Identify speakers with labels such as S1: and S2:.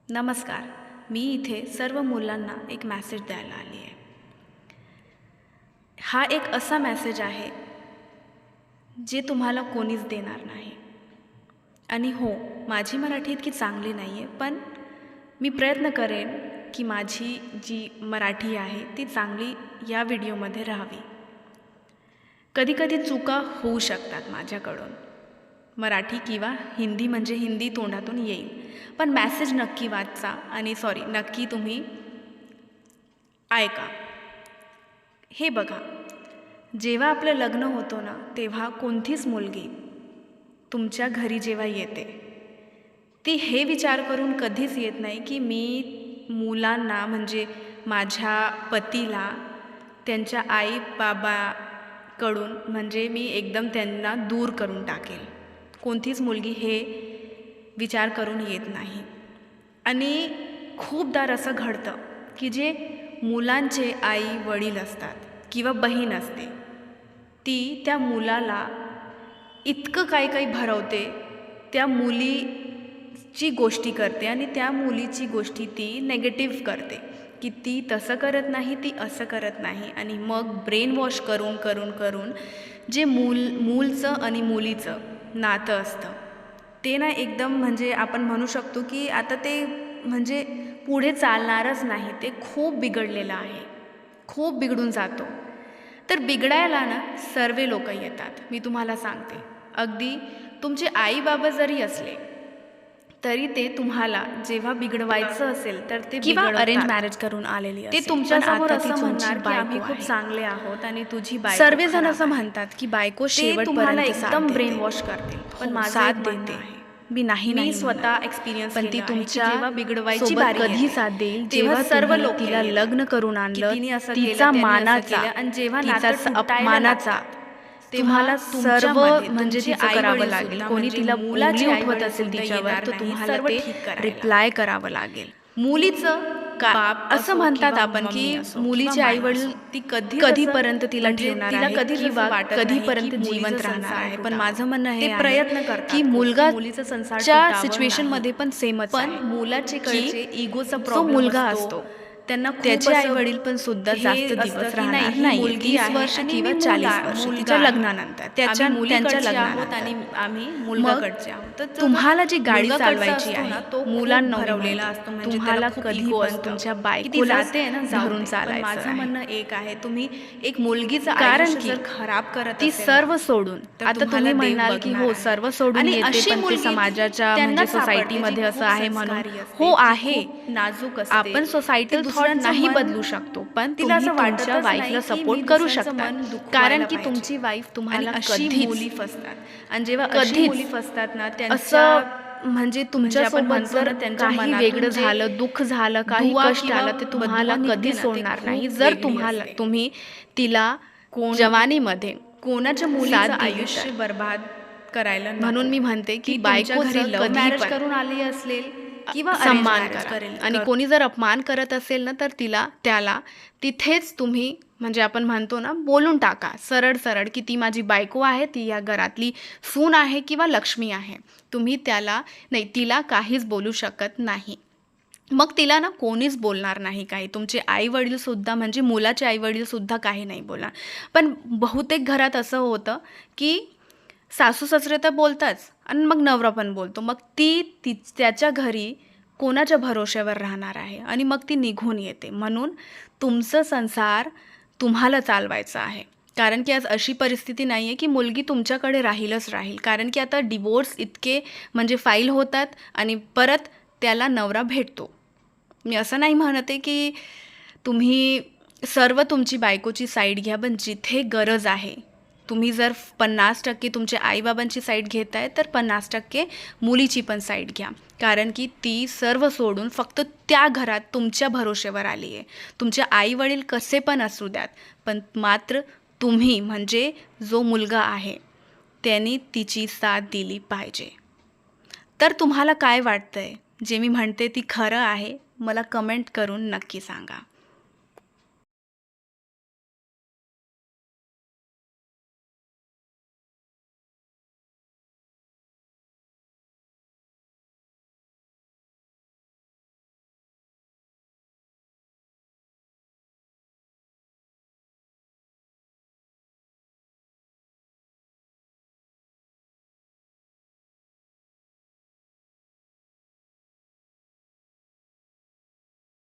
S1: नमस्कार. मी इथे सर्व मुलांना एक मेसेज द्यायला आली आहे. हा एक असा मेसेज आहे जे तुम्हाला कोणीच देणार नाही. आणि हो, माझी मराठी इतकी चांगली नाही आहे, पण मी प्रयत्न करेन की माझी जी मराठी आहे ती चांगली या व्हिडिओमध्ये राहावी. कधीकधी चुका होऊ शकतात माझ्याकडून. मराठी किंवा हिंदी म्हणजे हिंदी तोंडातून येईल, पण मेसेज नक्की वाचा आणि नक्की तुम्ही ऐका. हे बघा, जेव्हा आपलं लग्न होतं ना, तेव्हा कोणतीच मुलगी तुमच्या घरी जेव्हा येते, ती हे विचार करून कधीच येत नाही की मी मुलांना म्हणजे माझ्या पतीला त्यांच्या आई बाबाकडून म्हणजे मी एकदम त्यांना दूर करून टाकेल. कोणतीच मुलगी हे विचार करून येत नाही. आणि खूपदा असं घडतं की जे मुलांचे आई वडील असतात किंवा बहीण असते, ती त्या मुलाला इतकं काही काही भरवते, त्या मुलीची गोष्टी करते आणि त्या मुलीची गोष्टी ती नेगेटिव्ह करते की ती तसं करत नाही, ती असं करत नाही. आणि मग ब्रेन वॉश करून करून करून जे मूलचं आणि मुलीचं नातं असतं ते ना एकदम म्हणजे आपण म्हणू शकतो की आता ते म्हणजे पुढे चालणारच नाही. ते खूप बिघडलेलं आहे, खूप बिघडून जातो. तर बिघडायला ना सर्व लोक येतात. मी तुम्हाला सांगते, अगदी तुमचे आई बाबा जरी असले तरी ते तुम्हाला जेव्हा बिघडवायचं असेल तर ते
S2: किंवा अरेंज
S1: बिघडवतात.
S2: मॅरेज करून आलेली
S1: ते
S2: असेल,
S1: तुमच्यासमोर
S2: पण आता ती
S1: असं
S2: तुमची
S1: म्हणणार की आम्ही
S2: बायको
S1: खूप
S2: आहे.
S1: चांगले आहोत आणि तुझी बायको
S2: सर्वजण
S1: खराब
S2: असं
S1: आहे.
S2: म्हणतात की बायको
S1: ते तुम्हाला
S2: शेवटपर्यंत साथ
S1: एकदम
S2: देते.
S1: ब्रेन वॉश करतील. पण
S2: हो,
S1: माझं
S2: साथ
S1: एक म्हणणं
S2: देते.
S1: आहे,
S2: मी नाही
S1: मी
S2: म्हणत.
S1: स्वतः एक्सपिरियन्स
S2: पण ती
S1: केलं आहे की
S2: तुमच्या
S1: जेव्हा बिघडवायची
S2: सोबत
S1: बारी
S2: कधी
S1: येते,
S2: साथ देईल
S1: तेव्हा
S2: जेव्हा
S1: सर्व
S2: तुम्ही
S1: लोक
S2: तिला लग्न करून
S1: की
S2: आणलं,
S1: तिने असं केलं,
S2: तिचा
S1: त्याने असं
S2: मानाचा,
S1: केलं. आणि जेव्हा
S2: तिचा
S1: नातं तुटायला
S2: अपमानाचा
S1: लागतात,
S2: तुम्हाला
S1: तेव्हा
S2: सर्व
S1: तुमच्यामध्ये
S2: म्हणजे
S1: तुमचे
S2: तिचं
S1: आई
S2: करावं
S1: वडील
S2: लागेल.
S1: सुद्धा
S2: कोणी
S1: म्हणजे
S2: तिला
S1: मुलाचे
S2: उंगली
S1: आई
S2: उठवत
S1: वडील
S2: असेल
S1: सुद्धा
S2: तिच्यावर
S1: येणार
S2: तर
S1: नाही
S2: तुम्हाला
S1: सर्व
S2: ते
S1: ठीक करायला.
S2: रिप्लाय करावं लागेल.
S1: मुलीचं बाप
S2: असं
S1: असो
S2: म्हणतात
S1: किंवा
S2: आपण
S1: मम्मी
S2: की
S1: असो
S2: मुलीचे
S1: किंवा
S2: आई
S1: माय
S2: वडील
S1: असो, ती
S2: कधीपर्यंत तिला
S1: म्हणजे
S2: ठेवणार
S1: तिला
S2: आहे
S1: कधीच
S2: किंवा
S1: असं वाटत नाही की
S2: कधीपर्यंत
S1: मुलीचं
S2: जिवंत राहणार
S1: संसार
S2: आहे. पण
S1: तुटावा.
S2: माझं म्हणणं हे
S1: ते
S2: आहे
S1: प्रयत्न करतात
S2: की
S1: खूप
S2: मुलगा
S1: मुलीचं संसार
S2: च्या
S1: तुटावं
S2: सिच्युएशनमध्ये
S1: नाही.
S2: पण सेमच
S1: पण
S2: आहे
S1: मुलाचे
S2: की
S1: कडचे इगोचा
S2: जो
S1: प्रॉब्लेम
S2: मुलगा
S1: असतो.
S2: असतो
S1: त्यांना खूप
S2: त्याचे आई
S1: असं
S2: वडील पण सुद्धा
S1: हे
S2: जास्त
S1: असतं
S2: दिवस
S1: की नाही,
S2: राहणार
S1: ही
S2: नाही
S1: मुलगी
S2: 30
S1: आहे
S2: वर्ष
S1: आणि
S2: किंवा
S1: मी
S2: 40 वर्ष
S1: मुलगा
S2: तिच्या
S1: आहे.
S2: लग्नानंतर
S1: आम्ही
S2: त्यांच्या
S1: मुलीकडचे आहोत
S2: लग्नानंतर.
S1: आणि आम्ही
S2: मग
S1: मुलगाकडचे आहोत. तर जो
S2: तुम्हाला जी गाडी
S1: मुलगाकडचा
S2: चालवायची
S1: असतो ना,
S2: आहे
S1: तो खूप
S2: मुलांना मी
S1: भरवलेला
S2: म्हणते,
S1: असतो. म्हणजे
S2: तुम्हाला
S1: त्याला खूप
S2: कधी
S1: इगो
S2: पण
S1: असतं
S2: तुमच्या
S1: की ती
S2: बायकोलाच
S1: जाते ना, जाऊ
S2: धरून
S1: दे. पण
S2: चालायचं
S1: माझं
S2: आहे.
S1: म्हणणं एक आहे, तुम्ही एक मुलगीचं
S2: कारण
S1: आयुष्य
S2: की
S1: जर खराब करत
S2: ती
S1: असेल
S2: सर्व
S1: ना,
S2: सोडून
S1: तर
S2: आता
S1: तुम्हाला
S2: तुम्ही
S1: देव
S2: म्हणाल की
S1: बघणार
S2: हो
S1: आहे.
S2: सर्व सोडून
S1: आणि
S2: येते,
S1: अशी
S2: पण ते
S1: मुलगी
S2: समाजाच्या म्हणजे
S1: त्यांनाच सापडते जी
S2: सोसायटीमध्ये असं
S1: खूप
S2: आहे म्हणून.
S1: संस्कारी असते,
S2: हो
S1: जी
S2: आहे,
S1: खूप नाजूक असते.
S2: आपण
S1: ती
S2: सोसायटल थॉट
S1: दुसऱ्यांचं
S2: नाही
S1: मन
S2: बदलू शकतो, पण
S1: तिला
S2: तुम्ही
S1: असं
S2: तुमच्या
S1: वाटतच नाही
S2: वाईफला
S1: की मी
S2: सपोर्ट करू
S1: दुसऱ्यांचं
S2: शकता.
S1: मन
S2: कारण
S1: दुखवायला
S2: की
S1: पाहिजे.
S2: तुमची वाईफ
S1: आणि
S2: तुम्हाला
S1: अशी मुली
S2: कधीच
S1: फसतात. आणि जेव्हा अशी
S2: कधीच
S1: मुली फसतात ना, त्यांच्या
S2: असं म्हणजे
S1: म्हणजे आपण
S2: तुमच्यासोबत
S1: म्हणतो
S2: जर
S1: ना, त्यांच्या
S2: काही
S1: मनातून
S2: वेगळं
S1: जे
S2: झालं, दुःख झालं, काही
S1: दुआ
S2: कष्ट
S1: किंवा
S2: आलं, ते तुम्हाला
S1: बददुआ निघते
S2: कधीच
S1: ना, ती
S2: सोडणार नाही.
S1: खूप
S2: जर
S1: वेगळी असते.
S2: तुम्ही तिला
S1: कोण
S2: जवानीमध्ये
S1: कोणाच्या
S2: साथ
S1: मुलीचं
S2: दिली
S1: आयुष्य
S2: तर.
S1: बर्बाद करायला
S2: म्हणून
S1: नको.
S2: मी म्हणते की
S1: ती तुमच्या घरी
S2: बायकोचं
S1: लव्ह
S2: कधी
S1: मॅरेज
S2: पण
S1: करून आली असेल किंवा अरेंज
S2: सम्मान
S1: मॅरेज
S2: करा.
S1: करेल
S2: आणि कोणी जर अपमान करत असेल ना, तर त्याला तिथेच तुम्ही म्हणजे आपण म्हणतो ना, बोलून टाका सरळ सरळ की ती माझी बायको आहे, ती या घरातली सून आहे किंवा लक्ष्मी आहे. तुम्ही तिला काहीच बोलू शकत नाही. मग तिला ना कोणीच बोलणार नाही काही. तुमचे आई-वडीलसुद्धा म्हणजे मुलाचे आई-वडीलसुद्धा काही नाही बोलणार. पण बहुतेक घरात असं होतं की सासू-सासरे तर बोलताच आणि मग नवरा पण बोलतो. मग त्याच्या घरी कोणाच्या भरोश्यावर राहणार आहे आणि मग ती निघून येते. म्हणून तुमचं संसार तुम्हाला चालवायचा आहे. कारण की आज अशी परिस्थिती नाही आहे की मुलगी तुमच्याकडे राहीलच राहील. कारण की आता डिवोर्स इतके म्हणजे फाईल होतात आणि परत त्याला नवरा भेटतो. मी असं नाही म्हणत आहे की तुम्ही सर्व तुमची बायकोची साईड घ्या, पण जिथे गरज आहे तुम्ही जर 50% तुमच्या आईबाबांची साईड घेताय तर 50% मुलीची पण साईड घ्या. कारण की ती सर्व सोडून फक्त त्या घरात तुमच्या भरोश्यावर आली आहे. तुमचे आईवडील कसे पण असू द्यात, पण मात्र तुम्ही म्हणजे जो मुलगा आहे त्यांनी तिची साथ दिली पाहिजे. तर तुम्हाला काय वाटतंय? जे मी म्हणते ती खरं आहे? मला कमेंट करून नक्की सांगा.